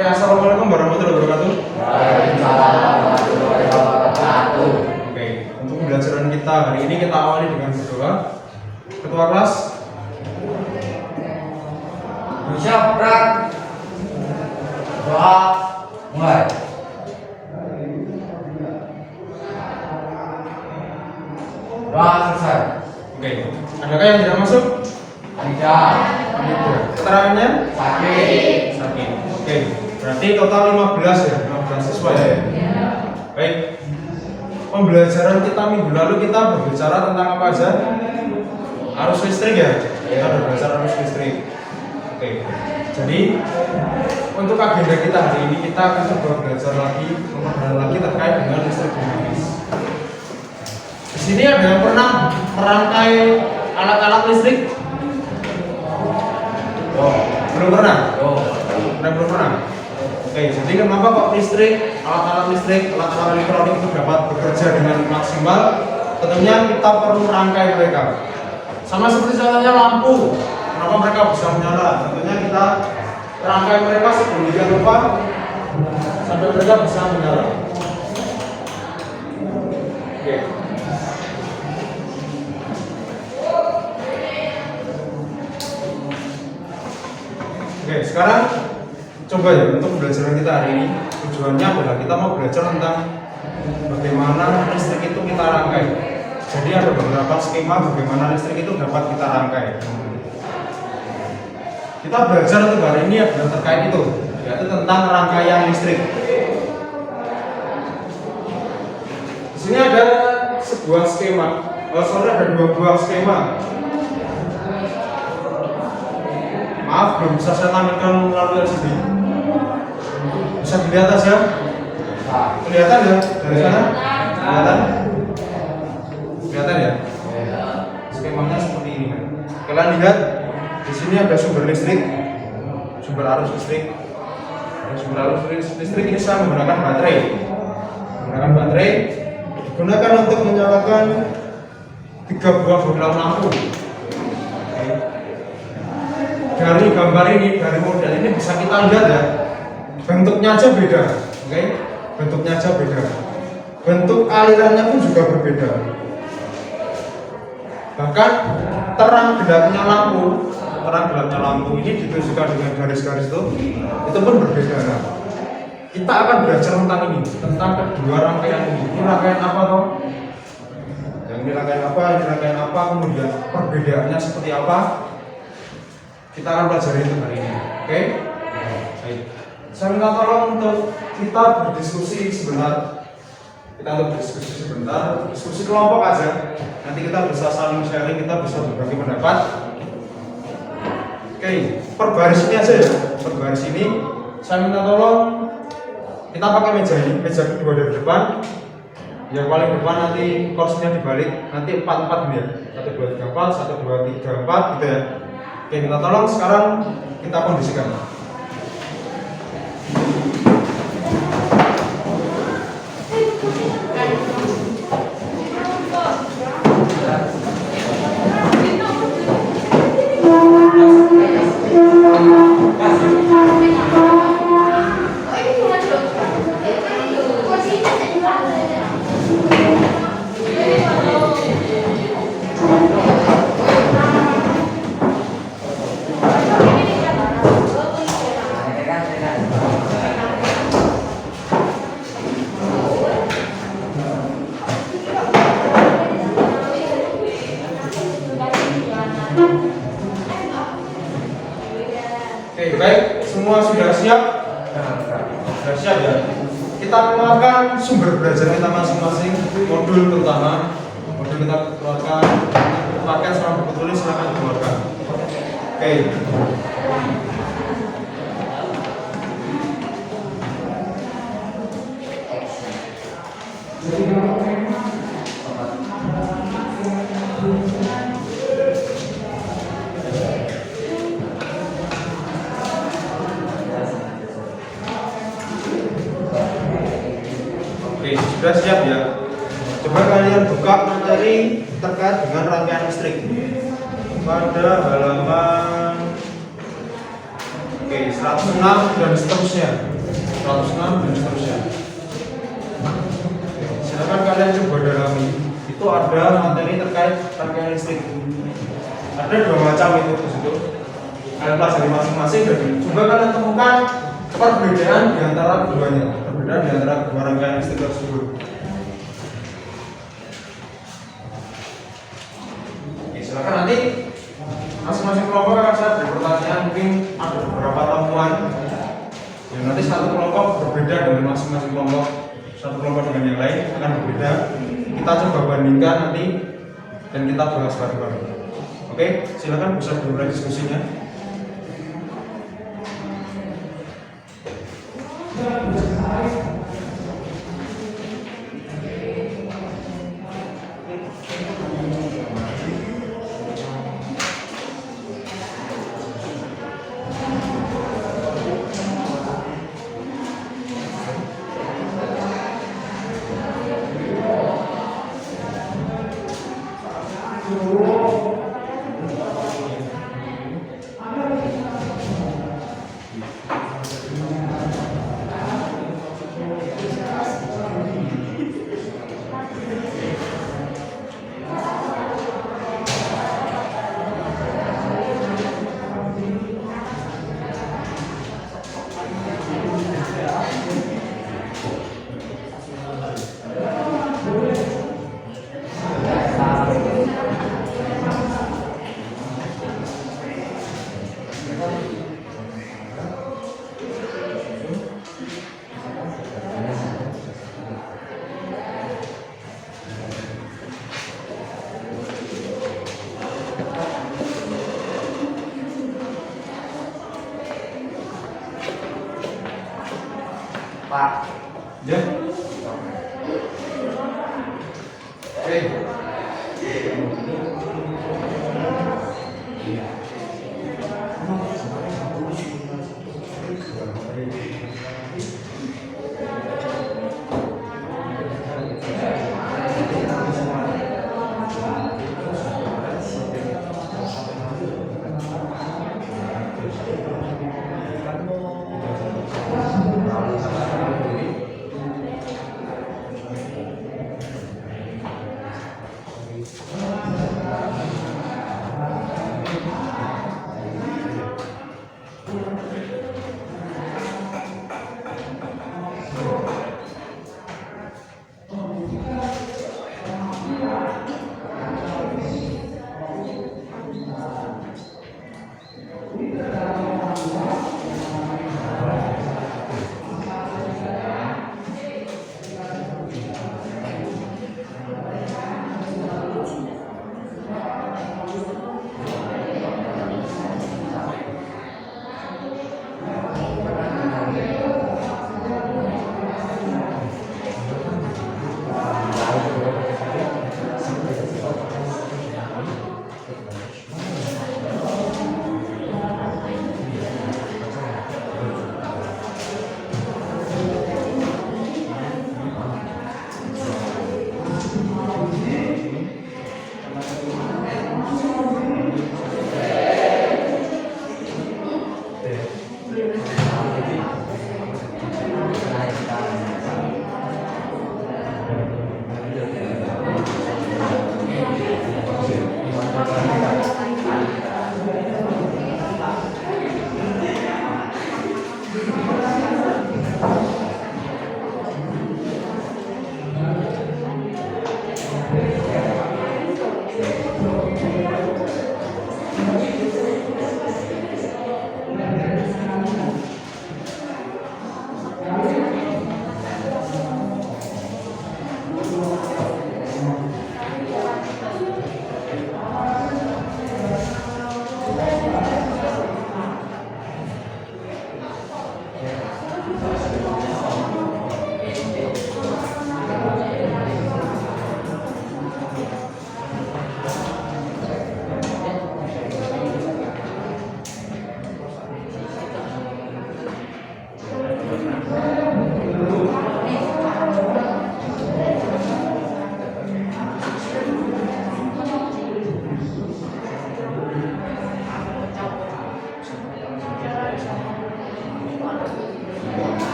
Oke, assalamualaikum warahmatullahi wabarakatuh. Waalaikumsalam warahmatullahi wabarakatuh. Oke, untuk pembelajaran kita hari ini kita awali dengan berdoa. Ketua kelas, Musyafrak. Doa mulai. Doa selesai. oke, adakah yang tidak masuk? Tidak. Keterangannya? Sakit. Sakit. Oke, berarti total 15 ya, 15 siswa ya. Baik. Pembelajaran kita minggu lalu kita berbicara tentang apa aja? Arus listrik ya. Kita berbicara arus listrik. Oke. Jadi untuk agenda kita hari ini kita akan coba belajar lagi, memperdalam lagi terkait dengan listrik dinamis. Di sini ada yang pernah merangkai alat-alat listrik? Belum pernah? Belum pernah. Oke, jadi kenapa kok listrik, alat-alat listrik, alat-alat elektronik itu dapat bekerja dengan maksimal? Tentunya kita perlu merangkai mereka. Sama seperti contohnya lampu, kenapa mereka bisa menyala? Tentunya kita rangkai mereka sedemikian rupa sampai mereka bisa menyala. Oke. Oke, sekarang coba ya untuk pembelajaran kita hari ini tujuannya adalah kita mau belajar tentang bagaimana listrik itu kita rangkai. Jadi ada beberapa skema bagaimana listrik itu dapat kita rangkai. Kita belajar untuk hari ini adalah terkait itu, yaitu tentang rangkaian listrik. Di sini ada sebuah skema, ada dua buah skema. Maaf, belum bisa saya tampilkan melalui LCD. Bisa dilihat aja? Kelihatan ya dari sana? Kelihatan? Kelihatan ya? Skemanya seperti ini. Kalian lihat, di sini ada sumber listrik, sumber arus listrik. Sumber arus listrik ini saya menggunakan baterai. Menggunakan baterai digunakan untuk menyalakan 3 buah bohlam lampu. Dari gambar ini, dari model ini bisa kita lihat ya, bentuknya aja beda, oke? Bentuknya aja beda. Bentuk alirannya pun juga berbeda. Bahkan terang gelapnya lampu ini ditunjukkan dengan garis-garis itu pun berbeda. Nah, kita akan belajar tentang ini, tentang kedua rangkaian ini. Ini rangkaian apa toh? Yang ini rangkaian apa, kemudian perbedaannya seperti apa? Kita akan pelajari itu hari ini, oke? Baik. Saya minta tolong untuk kita berdiskusi sebentar. Diskusi kelompok aja. Nanti kita bisa saling sharing, kita bisa berbagi pendapat. Oke, per baris ini aja ya. Per baris ini, saya minta tolong kita pakai meja ini, meja kedua dari depan. Yang paling depan nanti kursinya dibalik, nanti 4-4 ini ya. 1, 2, 3, 4, 1, 2, 3, 4 gitu ya. Oke, minta tolong sekarang kita kondisikan. Oke, baik, semua sudah siap? Sudah siap ya? Kita keluarkan sumber belajar kita masing-masing, modul pertama. Modul kita keluarkan, pakai seorang buku tulis, silakan keluarkan. Oke. Sudah siap ya? Coba kalian buka materi terkait dengan rangkaian listrik pada halaman Oke, 106 dan seterusnya. 106 dan seterusnya. Silakan kalian coba dalami. Itu ada materi terkait rangkaian listrik. Ada dua macam itu di situ. Kalian pelajari masing-masing dan coba kalian temukan perbedaan di antara keduanya. Perbedaan di antara kedua rangkaian listrik tersebut. Oke, silakan nanti masing-masing kelompok akan saya beri pertanyaan, mungkin ada beberapa temuan yang nanti satu kelompok berbeda dengan masing-masing kelompok, satu kelompok dengan yang lain akan berbeda. Kita coba bandingkan nanti dan kita bahas bareng-bareng. Oke, silakan bisa dimulai diskusinya. Pak. Ya. Oke.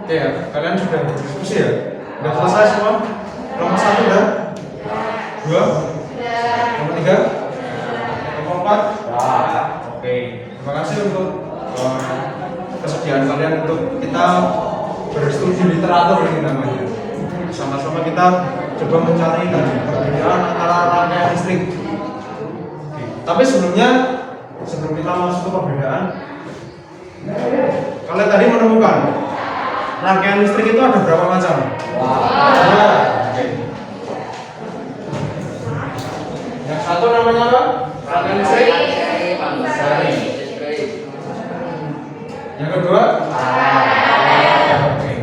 Oke ya, kalian sudah berdiskusi ya? Sudah selesai semua? Kelompok 1 udah? 2? Kelompok 3? Kelompok 4? Oke, terima kasih untuk kesediaan kalian untuk kita berstudi literatur ini namanya. Sama-sama kita coba mencari tadi perbedaan antara rangkaian listrik. Oke. Tapi sebelum kita masuk ke perbedaan, kalian tadi menemukan rangkaian listrik itu ada berapa macam? Oke. Yang satu namanya apa? Rangkaian listrik. Yang kedua? Oke.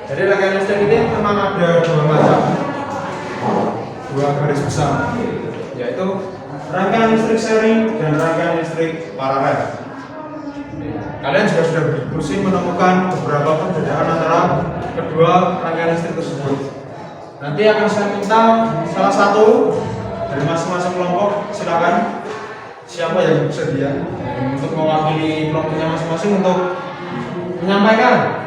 Jadi rangkaian listrik ini memang ada dua macam, dua garis besar, yaitu rangkaian listrik seri dan rangkaian listrik paralel. Kalian juga sudah berdiskusi menemukan beberapa perbedaan antara kedua rangkaian listrik tersebut. Nanti akan saya minta salah satu dari masing-masing kelompok, silakan siapa yang bersedia untuk mewakili kelompoknya masing-masing untuk menyampaikan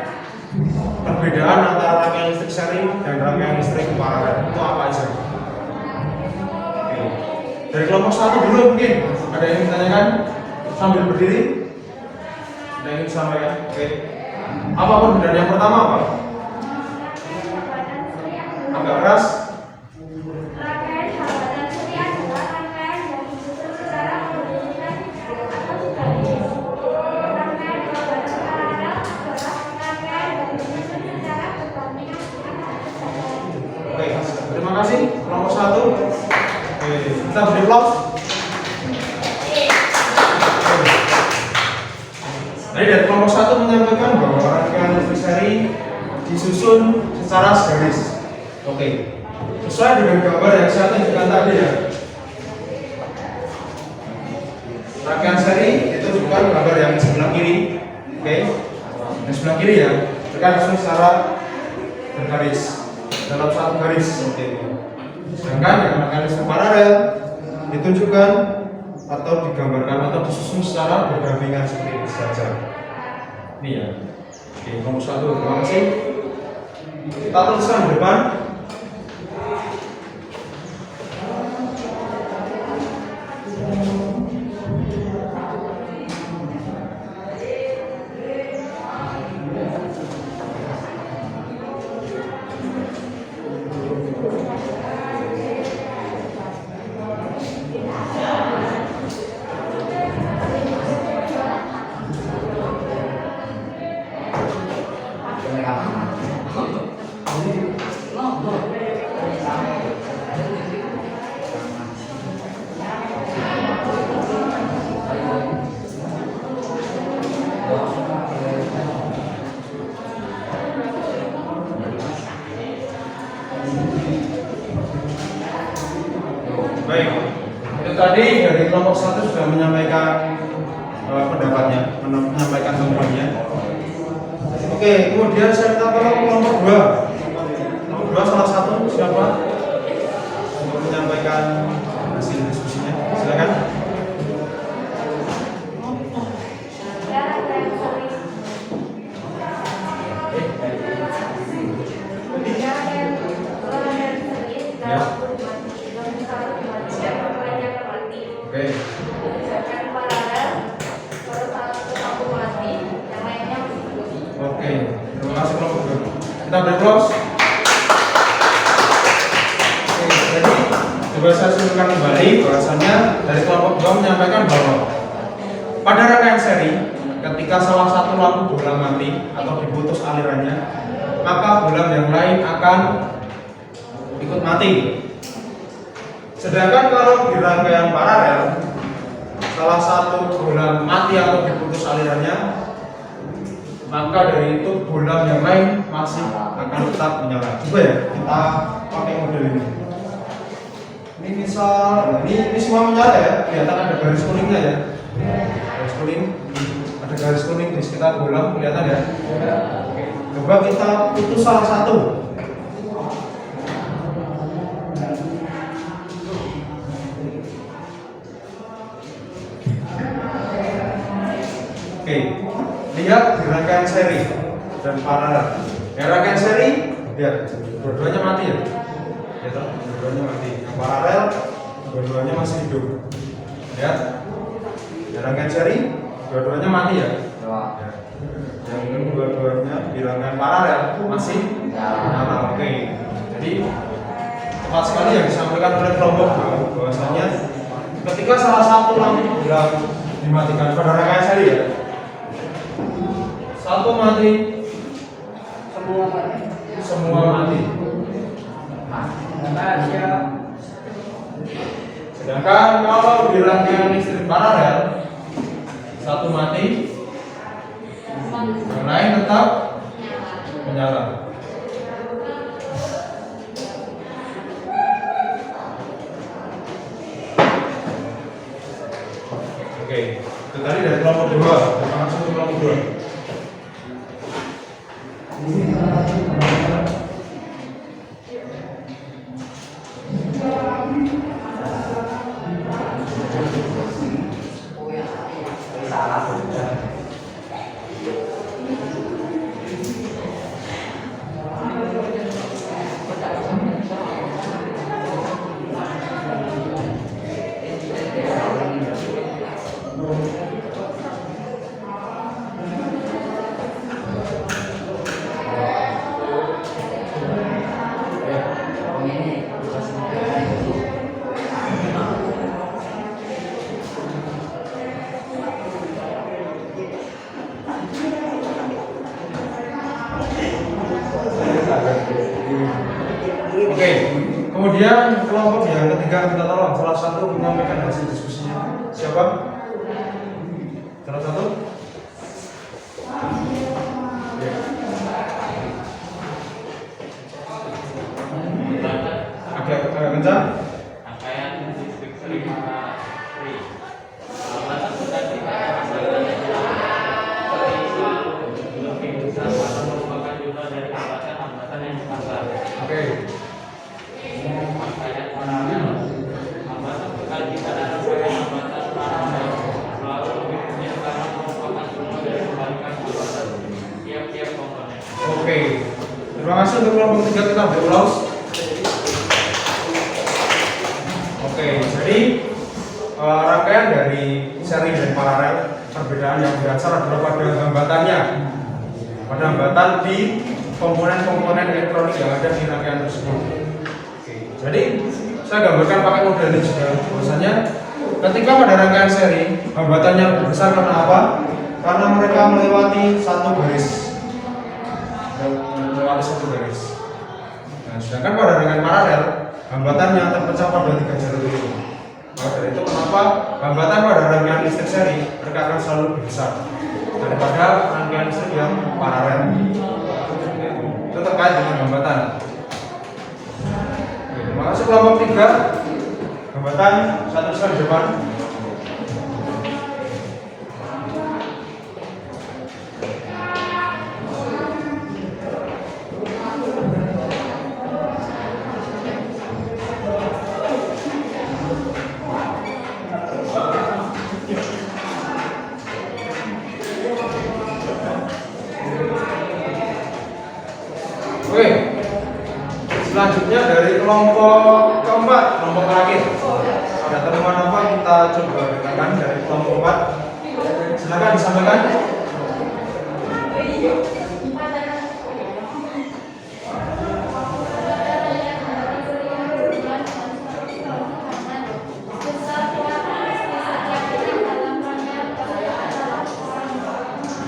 perbedaan antara rangkaian listrik seri dan rangkaian listrik paralel itu apa aja. Oke. Dari kelompok 1 dulu mungkin ada yang ditanyakan sambil berdiri. Ada yang ingin disampaikan? Oke. Apa perbedaan yang pertama apa? Agak keras. Rangkaian hambatan seri adalah rangkaian yang disusun secara kronologis atau garis. Rangkaian hambatan paralel adalah rangkaian yang disusun secara berdampingan atau berjalan. Oke, terima kasih kelompok 1. Oke, kita beri vlog. Jadi dari kelompok 1 menyampaikan bahwa rangkaian listrik seri disusun secara segaris. Oke, sesuai dengan gambar yang saya tunjukkan tadi ya. Rangkaian seri itu bukan gambar yang sebelah kiri. Oke, yang sebelah kiri ya, mereka disusun secara bergaris dalam satu garis. Oke. Sedangkan yang rangkaian listrik paralel ditunjukkan atau digambarkan atau disusun secara berdampingan seperti ini saja. Ini ya. Oke, nomor 1, terima kasih. Kita teruskan di depan. kelompok 1 sudah menyampaikan pendapatnya, menyampaikan temuannya. Oke, kemudian saya minta tolong kelompok 2. Kelompok 2 salah satu siapa untuk menyampaikan hasil diskusinya? Silakan. Oke. Oke, terima kasih kelompok 2. Kita beri close. Oke, jadi coba saya simpulkan kembali bahwasannya dari kelompok 2 menyampaikan bahwa pada rangkaian seri ketika salah satu lampu bohlam mati atau diputus alirannya, maka bohlam yang lain akan ikut mati. Sedangkan kalau di rangkaian paralel salah satu bohlam mati atau diputus alirannya, maka dari itu bohlam yang lain masih akan tetap menyala. Coba ya kita pakai model ini. Ini misal ini semua menyala ya, kelihatan ada garis kuningnya ya. Garis kuning, ada garis kuning di sekitar bohlam, kelihatan ya. Coba kita putus salah satu. Oke, lihat di rangkaian seri dan paralel. Yang rangkaian seri, lihat dua-duanya mati ya. Lihat, dua-duanya mati. Yang paralel, dua-duanya masih hidup. Lihat, yang rangkaian seri, dua-duanya mati ya. Yang dua-duanya di rangkaian paralel masih nyala. Oke, jadi tepat sekali yang disampaikan oleh kelompok bahwasanya ketika salah satu lampu bohlam dimatikan pada rangkaian seri ya. Satu mati, semua mati. Sedangkan kalau di rangkaian listrik paralel, satu mati, yang lain tetap menyala. Oke, itu tadi dari kelompok 2. Kita langsung ke kelompok 2. Oke, kemudian kelompok yang ketiga kita tolong salah satu menyampaikan hasil diskusinya. Siapa? Salah satu? Agak kencang. Oke, terima kasih untuk kelompok 3 kita beri aplaus. Oke, jadi rangkaian dari seri dan paralel, perbedaan yang berdasar adalah pada hambatannya, pada hambatan di komponen-komponen elektronik yang ada di rangkaian tersebut. Oke, jadi saya gambarkan pakai model ini juga. Bahwasanya ketika pada rangkaian seri hambatannya lebih besar karena apa? Karena mereka melewati satu garis. Nah, sedangkan pada rangkaian paralel hambatannya terpecah pada 3 jalur itu. Maka dari itu kenapa hambatan pada rangkaian listrik seri mereka akan selalu lebih besar daripada rangkaian listrik yang paralel. Itu terkait dengan hambatan. Terima kasih kelompok 3. Hambatan satu di depan. kelompok keempat, kelompok terakhir. Ada temuan apa kita coba dengarkan dari kelompok 4. Silakan disampaikan.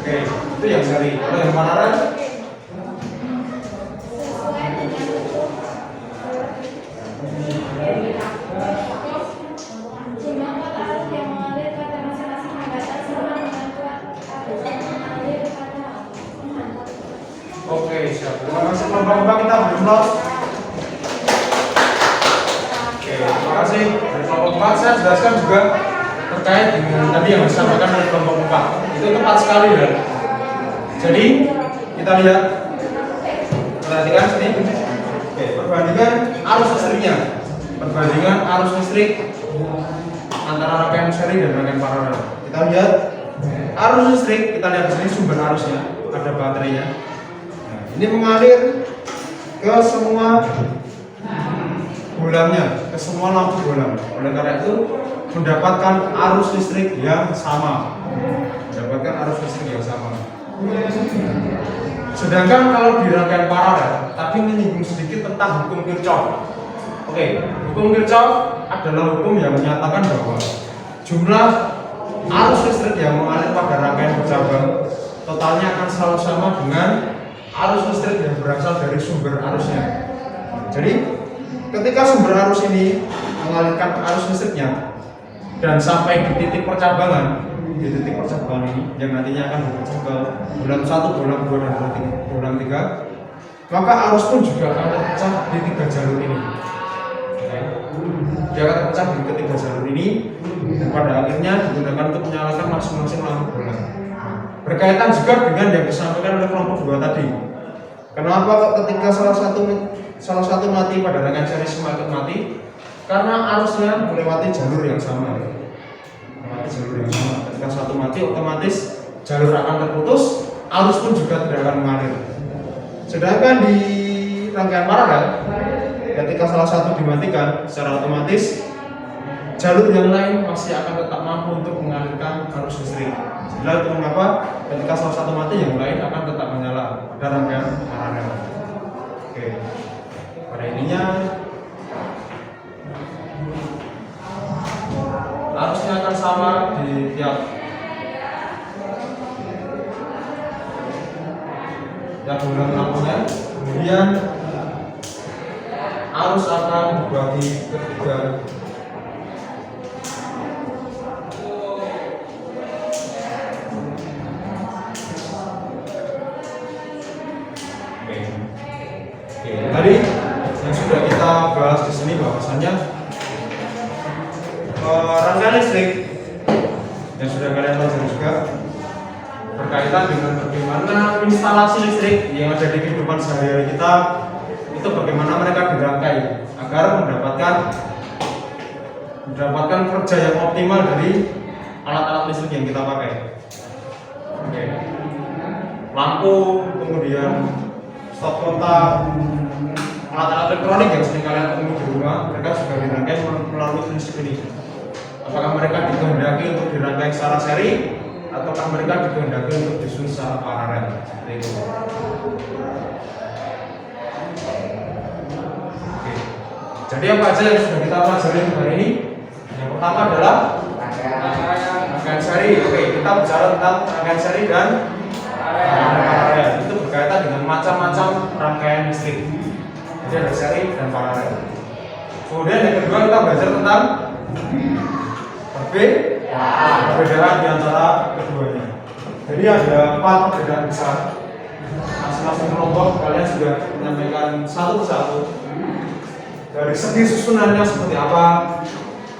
Oke, itu yang seri. Kalau yang paralel, oke, siap. Terima kasih kelompok-kelompok kita belum lolos. Oke, terima kasih. Dari kelompok 4 saya jelaskan juga terkait dengan tadi yang disampaikan oleh kelompok 4. Itu tepat sekali ya. Jadi kita lihat, perhatikan sini. Oke, perbandingan arus listriknya. Perbandingan arus listrik antara rangkaian seri dan rangkaian paralel. Kita lihat arus listrik, kita lihat di sini sumber arusnya, ada baterainya. Nah, ini mengalir ke semua bolamnya, ke semua lampu bolam. Oleh karena itu mendapatkan arus listrik yang sama. Mendapatkan arus listrik yang sama. Sedangkan kalau di rangkaian paralel, tadi menyinggung sedikit tentang hukum Kirchhoff. Oke, hukum Kirchhoff adalah hukum yang menyatakan bahwa jumlah arus listrik yang mengalir pada rangkaian bercabang totalnya akan selalu sama dengan arus listrik yang berasal dari sumber arusnya. Jadi, ketika sumber arus ini mengalirkan arus listriknya dan sampai di titik percabangan, di titik percabangan ini yang nantinya akan berpecah ke bolam 1, bolam 2, dan bolam 3, maka arus pun juga akan terpecah di 3 jalur ini. Dia akan terpecah di ketiga jalur ini dan pada akhirnya digunakan untuk menyalakan masing-masing lampu bola. Berkaitan juga dengan yang disampaikan oleh kelompok 2 tadi. Kenapa kok ketika salah satu mati pada rangkaian seri semakin mati? Karena arusnya melewati jalur yang sama. Ketika satu mati, otomatis jalur akan terputus, arus pun juga tidak akan mengalir. Sedangkan di rangkaian paralel, ketika salah satu dimatikan, secara otomatis jalur yang lain masih akan tetap mampu untuk mengalirkan arus listrik. Jelas itu mengapa ketika salah satu mati, yang lain akan tetap menyala pada rangkaian paralel. Oke, pada ininya arusnya akan sama di tiap bolam lampunya. Kemudian arus akan dibagi ketiga. Oke, tadi yang sudah kita bahas di sini bahwasannya rangkaian listrik yang sudah kalian pelajari juga berkaitan dengan bagaimana instalasi listrik yang ada di kehidupan sehari-hari kita, itu bagaimana mereka dirangkai agar mendapatkan kerja yang optimal dari alat-alat listrik yang kita pakai. Oke. Lampu, kemudian stop kontak, alat-alat elektronik yang sering kalian temui di rumah, mereka sudah dirangkai melalui listrik ini. Apakah mereka dikehendaki untuk dirangkai secara seri, ataukah mereka dikehendaki untuk disusun secara paralel? Seperti itu. Oke. Jadi apa aja yang sudah kita pelajari hari ini? Yang pertama adalah rangkaian seri. Oke, kita bicara tentang rangkaian seri dan paralel. Itu berkaitan dengan macam-macam rangkaian listrik. Jadi ada seri dan paralel. Kemudian yang kedua kita belajar tentang perbedaan di antara keduanya. Jadi ada 4 perbedaan besar. Masing-masing kelompok kalian sudah menyampaikan satu persatu. Dari segi susunannya seperti apa,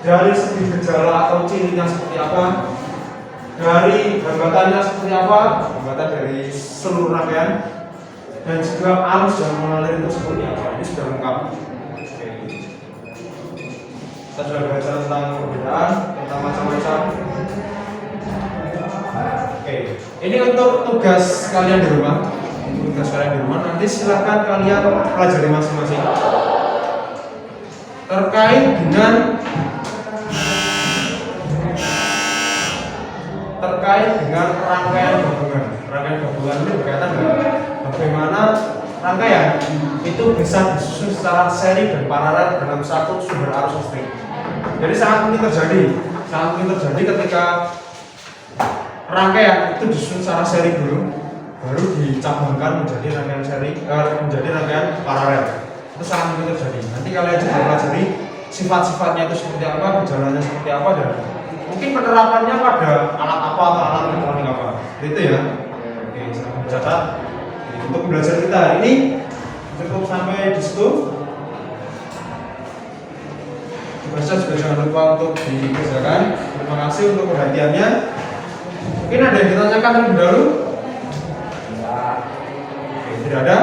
dari segi gejala atau cirinya seperti apa, dari hambatannya seperti apa, hambatan dari seluruh rangkaian, dan juga arus yang mengalir itu seperti apa. Ini sudah lengkap. Kita sudah belajar tentang perbedaan, tentang macam-macam. Oke, ini untuk tugas kalian di rumah. Nanti silahkan kalian pelajari masing-masing. terkait dengan rangkaian gabungan. Rangkaian gabungan ini berkaitan dengan bagaimana rangkaian itu bisa disusun secara seri dan paralel dalam satu sumber arus listrik. Jadi sangat mungkin terjadi ketika rangkaian itu disusun secara seri dulu, baru dicabangkan menjadi rangkaian paralel. Itu sangat mungkin terjadi. Nanti kalian juga pelajari sifat-sifatnya itu seperti apa, gejalanya seperti apa, dan mungkin penerapannya pada alat apa atau alat elektronik apa. Itu ya. Oke, saya mencatat. Untuk belajar kita hari ini cukup sampai di situ. Tugasnya juga jangan lupa untuk dikerjakan. Terima kasih untuk perhatiannya. Mungkin ada yang ditanyakan terlebih dahulu? Oke, tidak ada.